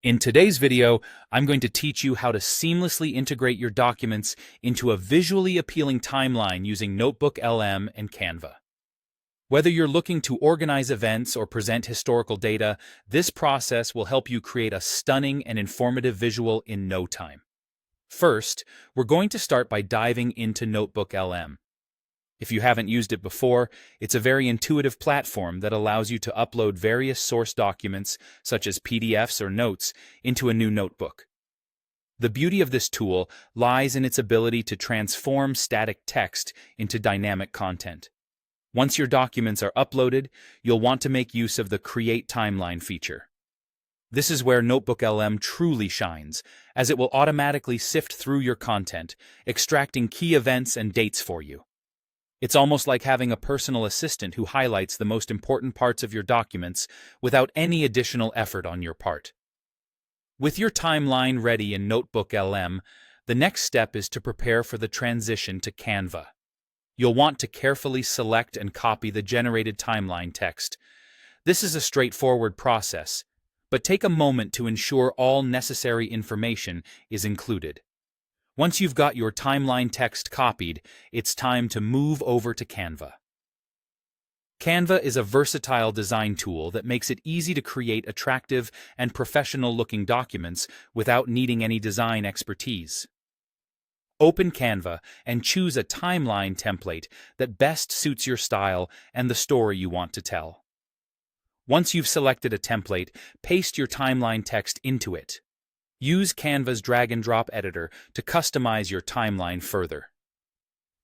In today's video, I'm going to teach you how to seamlessly integrate your documents into a visually appealing timeline using NotebookLM and Canva. Whether you're looking to organize events or present historical data, this process will help you create a stunning and informative visual in no time. First, we're going to start by diving into NotebookLM. If you haven't used it before, it's a very intuitive platform that allows you to upload various source documents, such as PDFs or notes, into a new notebook. The beauty of this tool lies in its ability to transform static text into dynamic content. Once your documents are uploaded, you'll want to make use of the Create Timeline feature. This is where NotebookLM truly shines, as it will automatically sift through your content, extracting key events and dates for you. It's almost like having a personal assistant who highlights the most important parts of your documents without any additional effort on your part. With your timeline ready in NotebookLM, the next step is to prepare for the transition to Canva. You'll want to carefully select and copy the generated timeline text. This is a straightforward process, but take a moment to ensure all necessary information is included. Once you've got your timeline text copied, it's time to move over to Canva. Canva is a versatile design tool that makes it easy to create attractive and professional-looking documents without needing any design expertise. Open Canva and choose a timeline template that best suits your style and the story you want to tell. Once you've selected a template, paste your timeline text into it. Use Canva's drag-and-drop editor to customize your timeline further.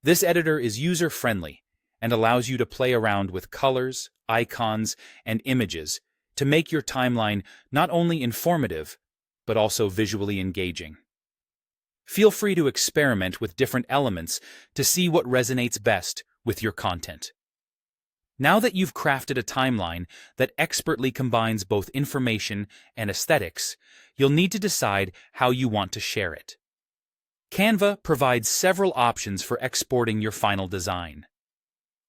This editor is user-friendly and allows you to play around with colors, icons, and images to make your timeline not only informative, but also visually engaging. Feel free to experiment with different elements to see what resonates best with your content. Now that you've crafted a timeline that expertly combines both information and aesthetics, you'll need to decide how you want to share it. Canva provides several options for exporting your final design.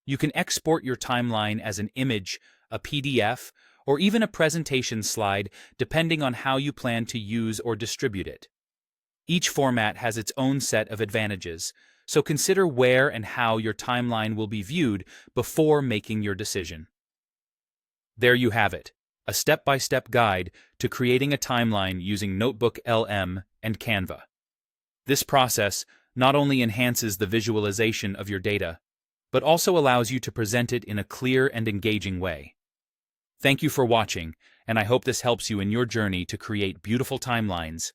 You can export your timeline as an image, a PDF, or even a presentation slide, depending on how you plan to use or distribute it. Each format has its own set of advantages, so consider where and how your timeline will be viewed before making your decision. There you have it, a step-by-step guide to creating a timeline using NotebookLM and Canva. This process not only enhances the visualization of your data, but also allows you to present it in a clear and engaging way. Thank you for watching, and I hope this helps you in your journey to create beautiful timelines